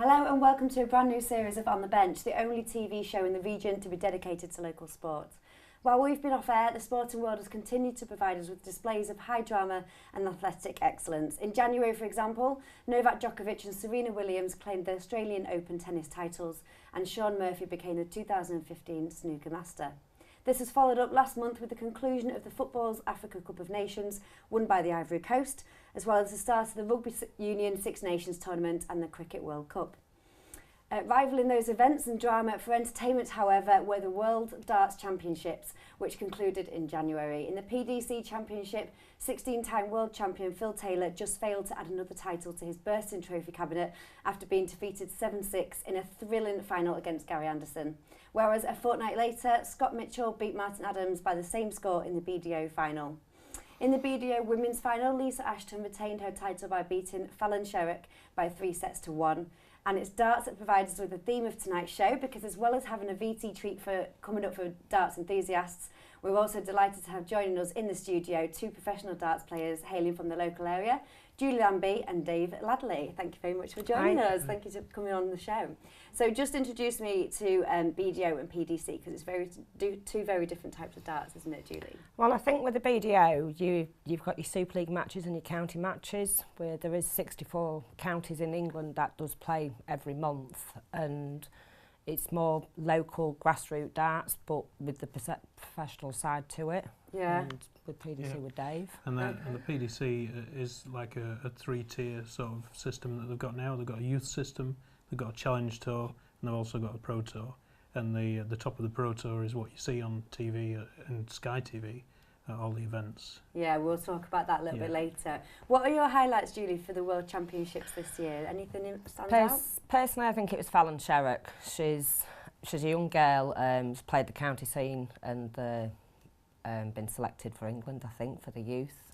Hello and welcome to a brand new series of On the Bench, the only TV show in the region to be dedicated to local sport. While we've been off air, the sporting world has continued to provide us with displays of high drama and athletic excellence. In January, for example, Novak Djokovic and Serena Williams claimed the Australian Open tennis titles and Shaun Murphy became the 2015 snooker master. This was followed up last month with the conclusion of the Football's Africa Cup of Nations, won by the Ivory Coast, as well as the start of the Rugby Union Six Nations Tournament and the Cricket World Cup. Rivaling those events and drama for entertainment, however, were the World Darts Championships, which concluded in January. In the PDC Championship, 16-time world champion Phil Taylor just failed to add another title to his bursting trophy cabinet after being defeated 7-6 in a thrilling final against Gary Anderson. Whereas a fortnight later, Scott Mitchell beat Martin Adams by the same score in the BDO final. In the BDO women's final, Lisa Ashton retained her title by beating Fallon Sherrock by 3-1. And it's darts that provides us with the theme of tonight's show, because as well as having a VT treat for coming up for darts enthusiasts, we're also delighted to have joining us in the studio two professional darts players hailing from the local area, Julie Lambie and Dave Ladley. Thank you very much for joining us. Thank you for coming on the show. So just introduce me to BDO and PDC, because it's two very different types of darts, isn't it, Julie? Well, I think with the BDO, you've got your Super League matches and your county matches, where there is 64 counties in England that does play every month, and it's more local grassroots darts, but with the professional side to it. Yeah. And with PDC with Dave. And the PDC is like a three-tier sort of system that they've got now. They've got a youth system, they've got a challenge tour, and they've also got a pro tour. And the top of the pro tour is what you see on TV and Sky TV at all the events. Yeah, we'll talk about that a little bit later. What are your highlights, Julie, for the World Championships this year? Anything stand out? Personally, I think it was Fallon Sherrock. She's a young girl, she's played the county scene and been selected for England, I think, for the youth.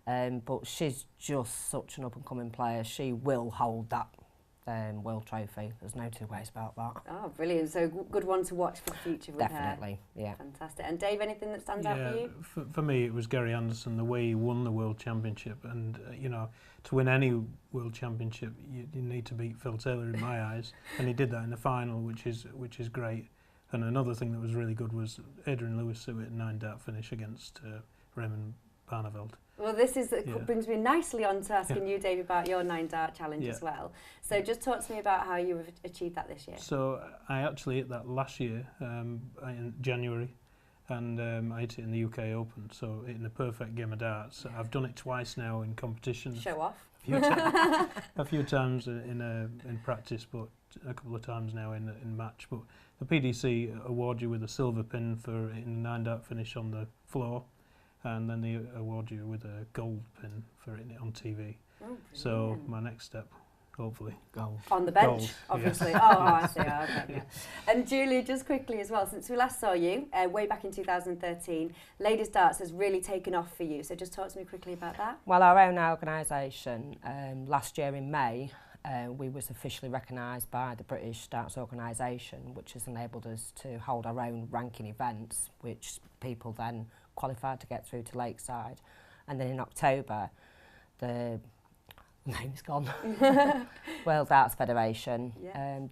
But she's just such an up-and-coming player. She will hold that World Trophy. There's no two ways about that. Oh, brilliant. So good one to watch for the future with Definitely, her. yeah. Fantastic. And Dave, anything that stands out for you? For me, it was Gary Anderson, the way he won the World Championship. And, to win any World Championship, you need to beat Phil Taylor in my eyes. And he did that in the final, which is great. And another thing that was really good was Adrian Lewis, who hit a 9-dart finish against Raymond Barneveld. Well, this brings me nicely on to asking you, Dave, about your 9-dart challenge as well. So just talk to me about how you achieved that this year. So I actually hit that last year in January, and I hit it in the UK Open, so hitting the perfect game of darts. I've done it twice now in competitions. Show off. A few times in practice, but a couple of times now in match. But the PDC award you with a silver pin for hitting a 9-dart finish on the floor, and then they award you with a gold pin for hitting it on TV. Oh, so my next step, hopefully, gold. On the bench, gold, obviously. Yeah. Oh, I see. Oh, okay, yeah. And Julie, just quickly as well, since we last saw you, way back in 2013, Ladies Darts has really taken off for you. So just talk to me quickly about that. Well, our own organisation, last year in May, we was officially recognised by the British Darts Organisation, which has enabled us to hold our own ranking events, which people then qualified to get through to Lakeside. And then in October, the name's gone, World Darts Federation,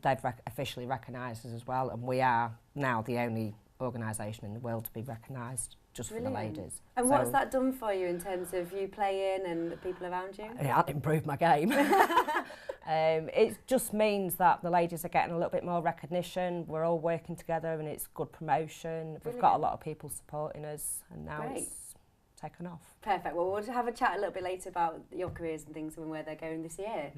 they've officially recognised us as well, and we are now the only organisation in the world to be recognised just for the ladies. And so what's that done for you in terms of you playing and the people around you? It improved my game. It just means that the ladies are getting a little bit more recognition. We're all working together and it's good promotion. We've got a lot of people supporting us, and now it's taken off. Perfect. Well, we'll have a chat a little bit later about your careers and things and where they're going this year.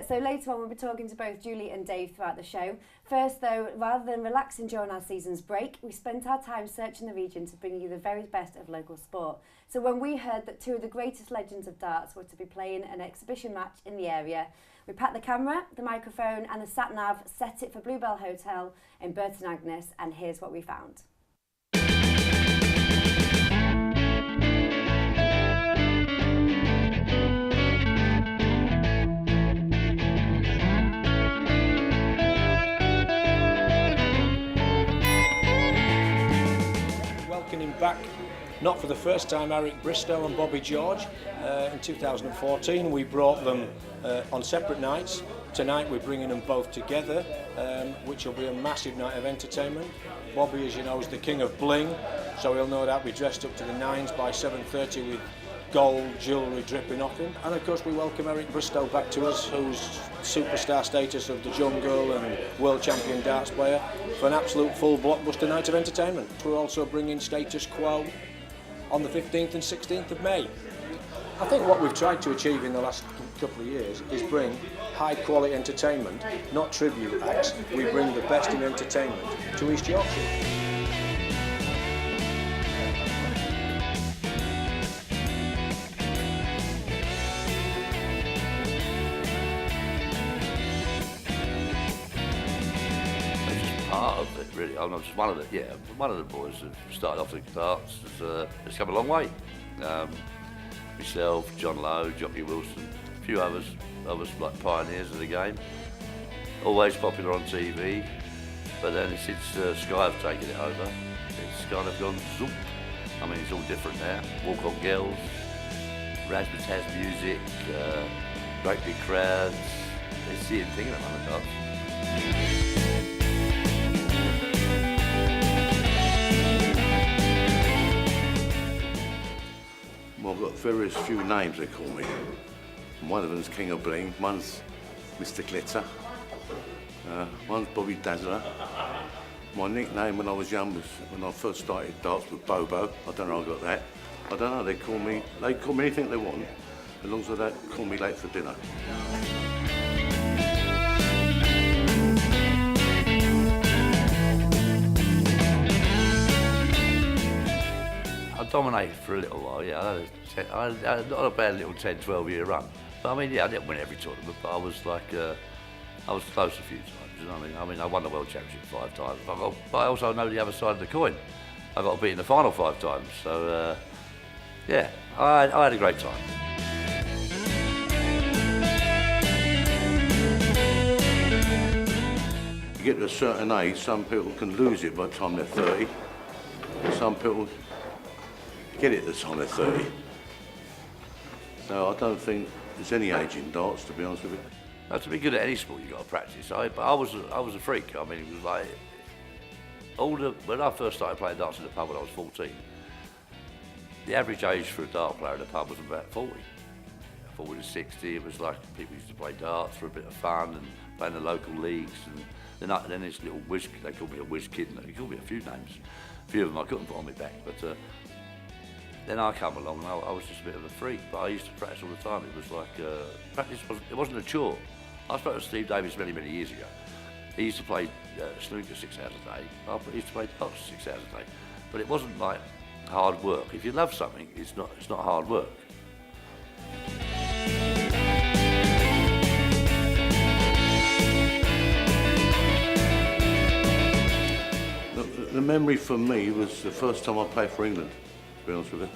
So later on, we'll be talking to both Julie and Dave throughout the show. First, though, rather than relaxing during our season's break, we spent our time searching the region to bring you the very best of local sport. So when we heard that two of the greatest legends of darts were to be playing an exhibition match in the area, we packed the camera, the microphone and the sat-nav, set it for Bluebell Hotel in Burton Agnes, and here's what we found. Welcoming back, not for the first time, Eric Bristow and Bobby George. In 2014 we brought them on separate nights Tonight we're bringing them both together, which will be a massive night of entertainment. Bobby, as you know, is the king of bling, so he'll no doubt be dressed up to the nines by 7:30 with gold jewellery dripping off him. And of course we welcome Eric Bristow back to us, who's superstar status of the jungle and world champion darts player, for an absolute full blockbuster night of entertainment. We're also bringing Status Quo on the 15th and 16th of May. I think what we've tried to achieve in the last couple of years is bring high quality entertainment, not tribute acts. We bring the best in entertainment to East Yorkshire. Part of it, really. I'm not just one of the, one of the boys who started off the darts. It's come a long way. Myself, John Lowe, Jockey Wilson, a few others like pioneers of the game. Always popular on TV, but then since Sky have taken it over, it's kind of gone zoop. I mean, it's all different now. Walk on Girls, razzmatazz music, great big crowds. It's the thing at the moment, darts. Well, I've got various few names they call me. One of them's King of Bling, one's Mr. Glitter, one's Bobby Dazzler. My nickname when I was young was, when I first started darts, was Bobo. I don't know how I got that. I don't know, they call me anything they want, as long as they don't call me late for dinner. I dominated for a little while, yeah. I had not a bad little 10, 12-year run. But I mean, yeah, I didn't win every tournament, but I was like, I was close a few times, you know what I mean? I mean, I won the World Championship 5 times, but I also know the other side of the coin. I got beat in the final 5 times, so yeah, I had a great time. You get to a certain age, some people can lose it by the time they're 30. Some people get it at the time they're 30. So I don't think there's any age in darts, to be honest with you. Now, to be good at any sport, you've got to practice. But I was a freak. I mean, it was like when I first started playing darts in the pub when I was 14, the average age for a dart player in the pub was about 40. 40 to 60. It was like people used to play darts for a bit of fun and play in the local leagues. And then this little whiz, they called me a whiz kid. And they called me a few names. A few of them I couldn't put on my back, but. Then I come along and I was just a bit of a freak, but I used to practice all the time. It was like, practice wasn't a chore. I spoke to Steve Davis many, many years ago. He used to play snooker 6 hours a day. I used to play darts 6 hours a day. But it wasn't like hard work. If you love something, it's not hard work. The memory for me was the first time I played for England. To be honest with you,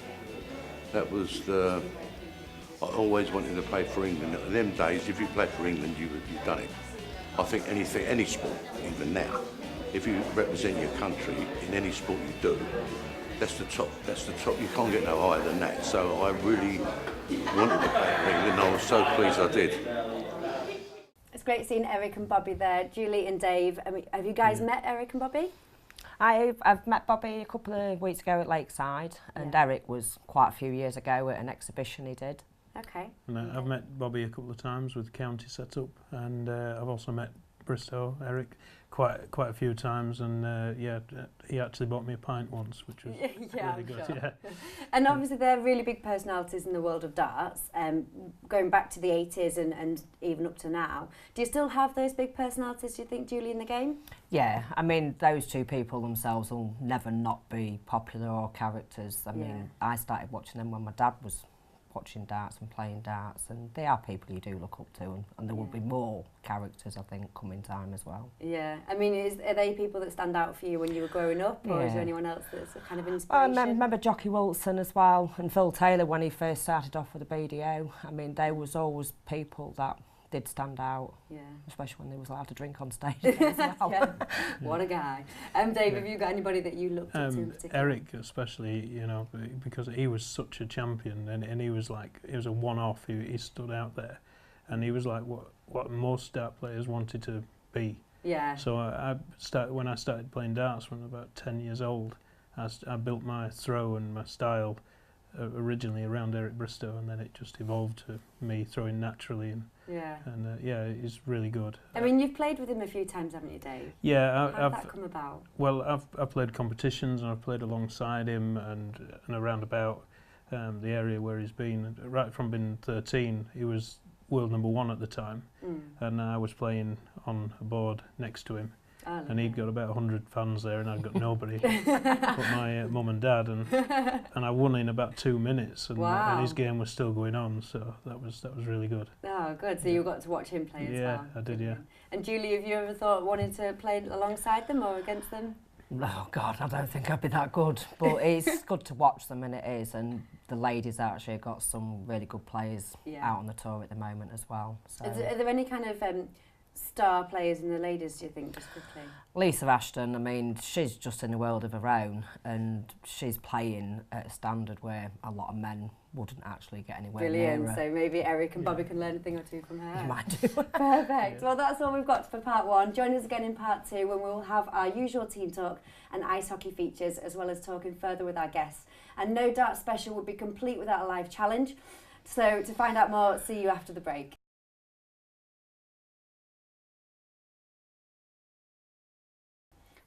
that was I always wanted to play for England. In them days, if you played for England, you've done it. I think any sport, even now, if you represent your country in any sport you do, that's the top. You can't get no higher than that. So I really wanted to play for England. I was so pleased I did. It's great seeing Eric and Bobby there. Julie and Dave, I mean, have you guys met Eric and Bobby? I've met Bobby a couple of weeks ago at Lakeside, and Eric was quite a few years ago at an exhibition he did. Okay. And I've met Bobby a couple of times with county set up, and I've also met Bristow, Eric, quite a few times, and he actually bought me a pint once, which was really good. Sure. Yeah. And obviously they're really big personalities in the world of darts, going back to the 80s and even up to now. Do you still have those big personalities, do you think, Julie, in the game? Yeah, I mean, those two people themselves will never not be popular or characters. I mean, I started watching them when my dad was watching darts and playing darts, and they are people you do look up to, and there will be more characters, I think, come in time as well. Yeah, I mean, are they people that stand out for you when you were growing up, or is there anyone else that's a kind of I inspiration? remember Jockey Wilson as well, and Phil Taylor when he first started off with the BDO. I mean, they was always people that did stand out, especially when they was allowed to drink on stage as well. What a guy. Dave, have you got anybody that you looked up to in particular? Eric especially, you know, because he was such a champion, and he was a one-off, he stood out there. and he was like what most dart players wanted to be. Yeah. So when I started playing darts when I was about 10 years old, I built my throw and my style originally around Eric Bristow, and then it just evolved to me throwing naturally, and it's really good. I mean, you've played with him a few times, haven't you, Dave? Yeah, How did that come about? Well, I've played competitions, and I've played alongside him and around about the area where he's been. Right from being 13, he was world #1 at the time, and I was playing on a board next to him. And he'd got about 100 fans there, and I'd got nobody but my mum and dad, and I won in about 2 minutes, and his game was still going on, so that was really good. Oh, good. So you got to watch him play as well. Yeah, I did, yeah. And Julie, have you ever thought wanting to play alongside them or against them? Oh God, I don't think I'd be that good, but it's good to watch them, and it is. And the ladies actually got some really good players out on the tour at the moment as well. So. Are there any kind of star players in the ladies, do you think, just quickly? Lisa Ashton, I mean, she's just in a world of her own, and she's playing at a standard where a lot of men wouldn't actually get anywhere near her. So maybe Eric and Bobby can learn a thing or two from her. You might do. Perfect. Well, that's all we've got for part 1. Join us again in part 2 when we'll have our usual team talk and ice hockey features, as well as talking further with our guests. And no Dart special would be complete without a live challenge. So to find out more, see you after the break.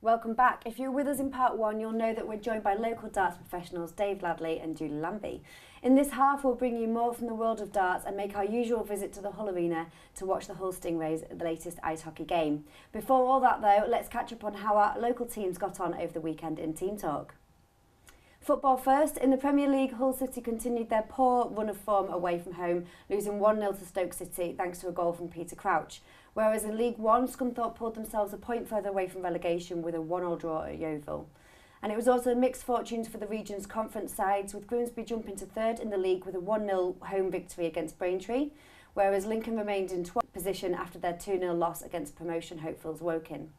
Welcome back. If you're with us in part 1, you'll know that we're joined by local darts professionals Dave Ladley and Julie Lambie. In this half, we'll bring you more from the world of darts and make our usual visit to the Hull Arena to watch the Hull Stingrays, the latest ice hockey game. Before all that though, let's catch up on how our local teams got on over the weekend in Team Talk. Football first. In the Premier League, Hull City continued their poor run of form away from home, losing 1-0 to Stoke City thanks to a goal from Peter Crouch. Whereas in League One, Scunthorpe pulled themselves a point further away from relegation with a 1-1 draw at Yeovil. And it was also mixed fortunes for the region's conference sides, with Grimsby jumping to 3rd in the league with a 1-0 home victory against Braintree, whereas Lincoln remained in 12th position after their 2-0 loss against promotion hopefuls Woking.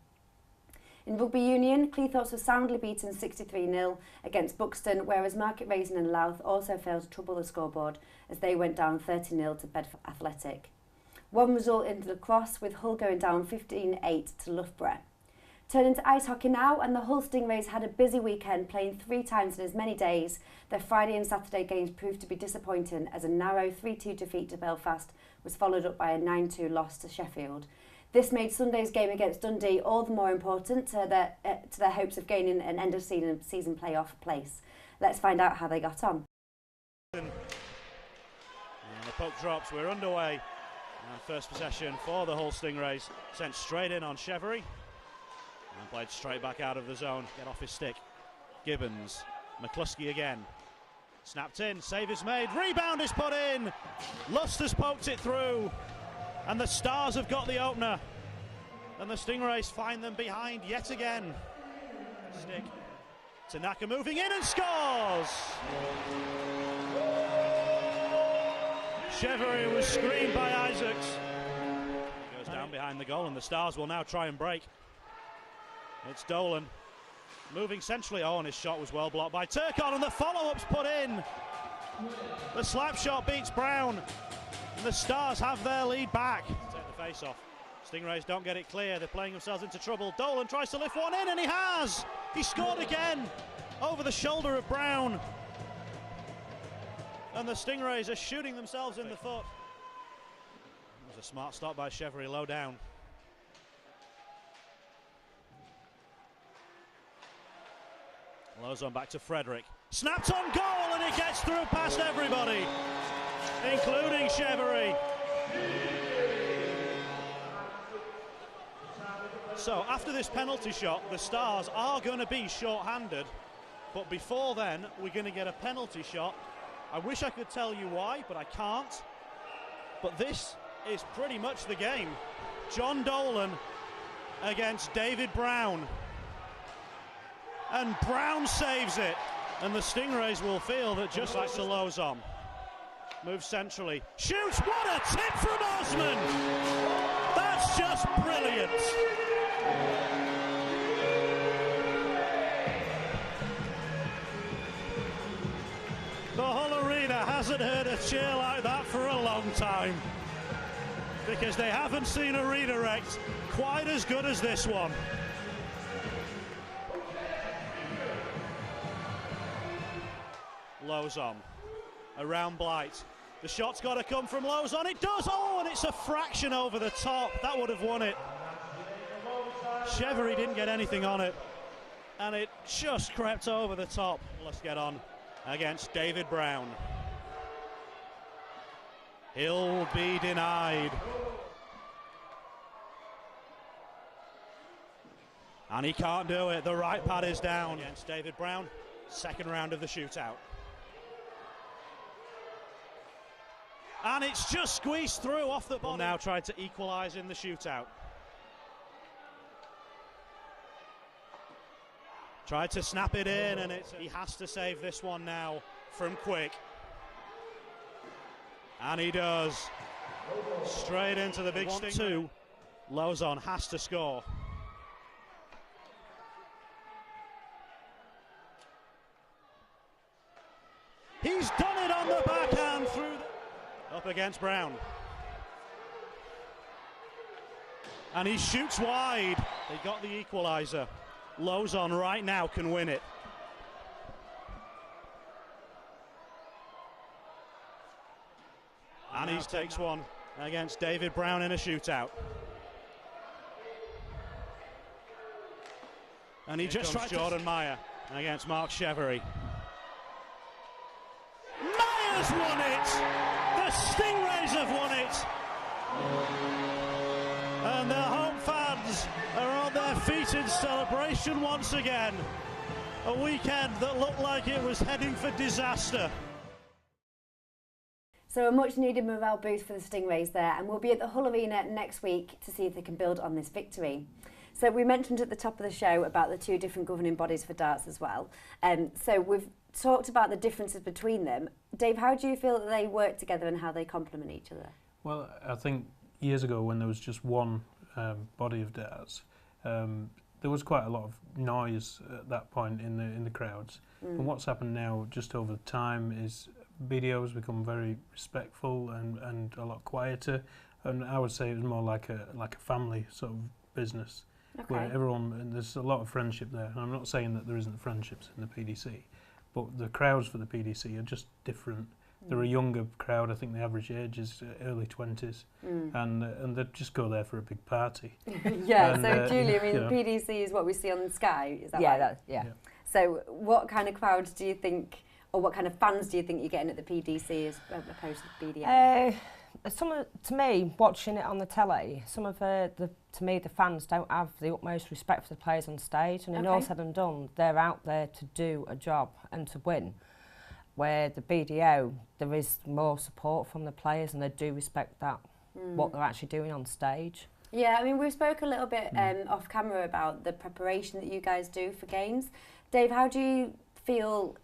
In Rugby Union, Cleethorpes were soundly beaten 63-0 against Buxton, whereas Market Raisin and Louth also failed to trouble the scoreboard as they went down 30-0 to Bedford Athletic. One result in lacrosse, with Hull going down 15-8 to Loughborough. Turning to ice hockey now, and the Hull Stingrays had a busy weekend, playing 3 times in as many days. Their Friday and Saturday games proved to be disappointing, as a narrow 3-2 defeat to Belfast was followed up by a 9-2 loss to Sheffield. This made Sunday's game against Dundee all the more important to their hopes of gaining an end-of-season playoff place. Let's find out how they got on. And the puck drops, we're underway. First possession for the Hull Stingrays, sent straight in on Chevery and played straight back out of the zone. Get off his stick. Gibbons, McCluskey again. Snapped in, save is made, rebound is put in. Lust has poked it through, and the Stars have got the opener. And the Stingrays find them behind yet again. Stick. Tanaka moving in and scores! Chevery was screened by Isaacs. Goes down behind the goal, and the Stars will now try and break. It's Dolan moving centrally. Oh, and his shot was well blocked by Turcon, and the follow-up's put in. The slap shot beats Brown, and the Stars have their lead back. Take the face off. Stingrays don't get it clear. They're playing themselves into trouble. Dolan tries to lift one in, and he has. He scored again over the shoulder of Brown. And the Stingrays are shooting themselves in the foot. It was a smart stop by Chevery, low down. Low zone back to Frederick. Snapped on goal, and it gets through past everybody, including Chevery. So after this penalty shot, the Stars are going to be short-handed. But before then, we're going to get a penalty shot. I wish I could tell you why, but I can't. But this is pretty much the game. John Dolan against David Brown. And Brown saves it. And the Stingrays will feel that just like the Lozon. Moves centrally. Shoots! What a tip from Osman! That's just brilliant! The Hull Arena hasn't heard a cheer like that for a long time. because they haven't seen a redirect quite as good as this one. Lozon around Blight. The shot's got to come from Lozon. It does. Oh, and it's a fraction over the top. That would have won it. Chevery didn't get anything on it, and it just crept over the top. Let's get on against David Brown. He'll be denied. And he can't do it. The right pad is down against David Brown. Second round of the shootout. And it's just squeezed through off the ball. Now tried to equalise in the shootout. Tried to snap it in, and he has to save this one now from Quick. And he does. Straight into the big sting. 1-2. Lozon has to score. He's done it on the backhand through up against Brown. And he shoots wide. They got the equaliser. Lozon right now can win it. And he takes one against David Brown in a shootout. And he just tried Jordan Meyer against Mark Chevery. Meyer's won it! The Stingrays have won it! And the home fans are on their feet in celebration once again. A weekend that looked like it was heading for disaster. So a much needed morale boost for the Stingrays there, and we'll be at the Hull Arena next week to see if they can build on this victory. So we mentioned at the top of the show about the two different governing bodies for darts as well. So we've talked about the differences between them. Dave, how do you feel that they work together and how they complement each other? Well, I think years ago when there was just one body of darts, there was quite a lot of noise at that point in the crowds. And what's happened now, just over time, is BDO has become very respectful and a lot quieter. And I would say it was more like a family sort of business, where everyone, and there's a lot of friendship there. And I'm not saying that there isn't friendships in the PDC, but the crowds for the PDC are just different. They're a younger crowd. I think the average age is early 20s, and they just go there for a big party. Yeah. And, so Julie, I mean, you know, the PDC is what we see on Sky. Is that Yeah, right? yeah. So what kind of crowds do you think, or what kind of fans do you think you're getting at the PDC as opposed to the BDO? To me, watching it on the telly, to me the fans don't have the utmost respect for the players on stage, and in all said and done, they're out there to do a job and to win. Where the BDO, there is more support from the players, and they do respect that, what they're actually doing on stage. Yeah, I mean, we spoke a little bit off camera about the preparation that you guys do for games. Dave, how do you feel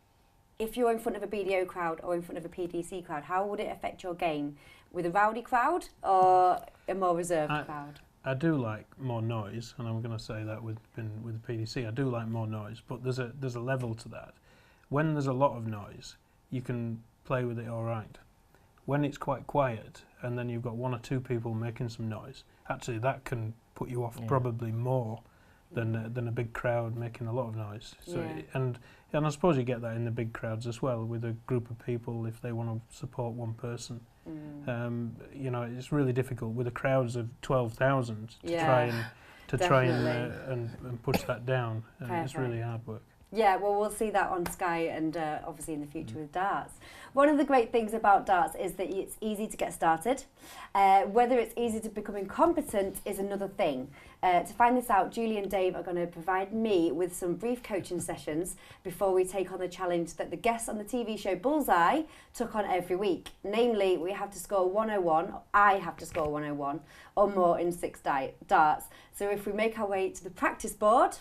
if you're in front of a BDO crowd or in front of a PDC crowd? How would it affect your game? With a rowdy crowd or a more reserved crowd? I do like more noise, and I'm going to say that with the PDC. I do like more noise, but there's a level to that. When there's a lot of noise, you can play with it all right. When it's quite quiet, and then you've got one or two people making some noise, actually that can put you off probably more than a big crowd making a lot of noise. So and I suppose you get that in the big crowds as well, with a group of people if they want to support one person. You know, it's really difficult with the crowds of 12,000 to try and push that down. It's really hard work. Yeah, well, we'll see that on Sky and obviously in the future with darts. One of the great things about darts is that it's easy to get started. Whether it's easy to becoming competent is another thing. To find this out, Julie and Dave are going to provide me with some brief coaching sessions before we take on the challenge that the guests on the TV show Bullseye took on every week. Namely, we have to score 101, I have to score 101 or more in 6 darts. So if we make our way to the practice board...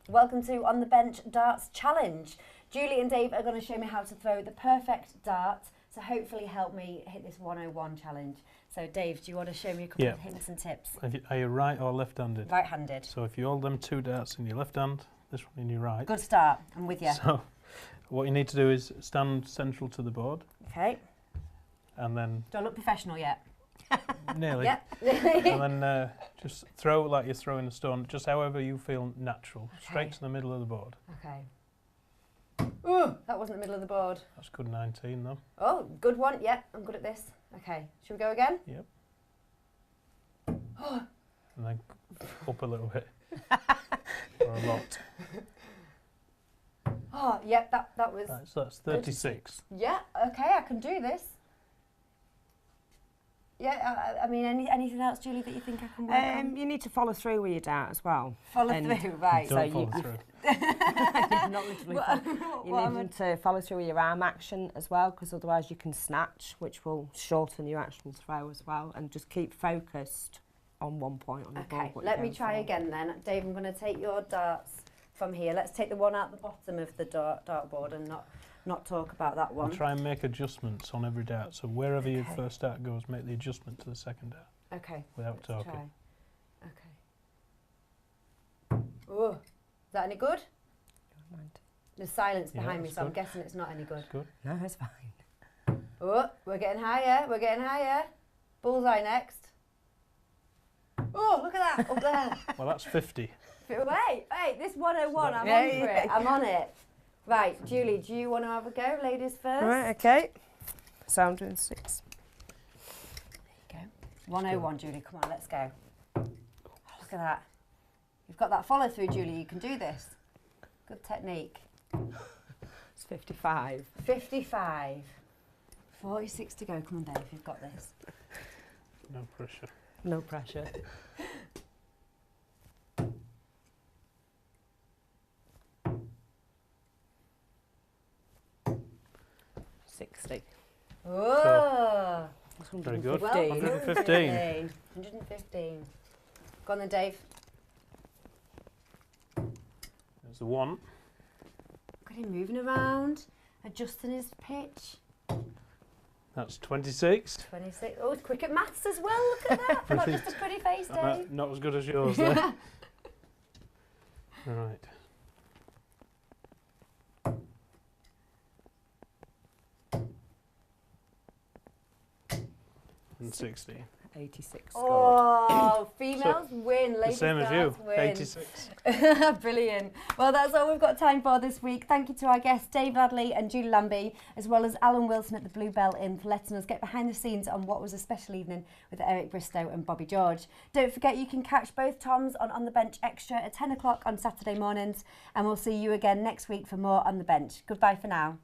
Welcome to On the Bench Darts Challenge. Julie and Dave are going to show me how to throw the perfect dart to hopefully help me hit this 101 challenge. So Dave, do you want to show me a couple of hints and tips? Are you right or left-handed? Right-handed. So if you hold them 2 darts in your left hand, this one in your right. Good start, I'm with you. So what you need to do is stand central to the board. Okay. and then Do I look professional yet? nearly, Yep. and then just throw like you're throwing a stone, just however you feel natural, straight to the middle of the board. Okay. Ooh, that wasn't the middle of the board. That's good 19 though. Oh, good one. Yep, I'm good at this. Okay, should we go again? Yep. And then up a little bit, or a lot. Oh, yep, that was... Right, so that's 36. Yeah, okay, I can do this. Yeah, I mean, anything else, Julie, that you think I can work on? You need to follow through with your dart as well. Follow and through, right. Don't So follow you- through. Not literally. You What am need to follow through with your arm action as well, because otherwise you can snatch, which will shorten your actual throw as well. And just keep focused on one point on the ball. Okay, what you're let me going try for. again then. Dave, I'm going to take your darts from here. Let's take the one out the bottom of the dartboard and not talk about that I'll one. try and make adjustments on every dart. So wherever your Okay. first dart goes, make the adjustment to the second dart Okay, without let's talking. try. Okay. Oh, is that any good? Mind. There's silence Yeah, behind me, that's so I'm good. guessing it's not any good. That's good. No, it's fine. Oh, we're getting higher, we're getting higher. Bullseye next. Oh, look at that, up there. Well, that's 50. Wait, this 101, I'm Yeah, on for yeah. it, I'm on it. Right, Julie, do you want to have a go? Ladies first. Right, okay. So I'm doing 6. There you go. 101, Julie, come on, let's go. Oh, look at that. You've got that follow through, Julie, you can do this. Good technique. It's 55. 55. 46 to go, come on Dave, you've got this. No pressure. No pressure. 60. Oh, Very good. well, 115. 115. Go on then, Dave. There's the 1. Look at him moving around, adjusting his pitch. That's 26. 26. Oh, it's quick at maths as well. Look at that. Not just a pretty face, Dave. Not as good as yours there. Right. And 60. 86 scored. Oh, females win. The Ladies same as you. darts win. 86. Brilliant. Well, that's all we've got time for this week. Thank you to our guests, Dave Ladley and Julie Lambie, as well as Alan Wilson at the Bluebell Inn for letting us get behind the scenes on what was a special evening with Eric Bristow and Bobby George. Don't forget you can catch both Toms on the Bench Extra at 10 o'clock on Saturday mornings, and we'll see you again next week for more On the Bench. Goodbye for now.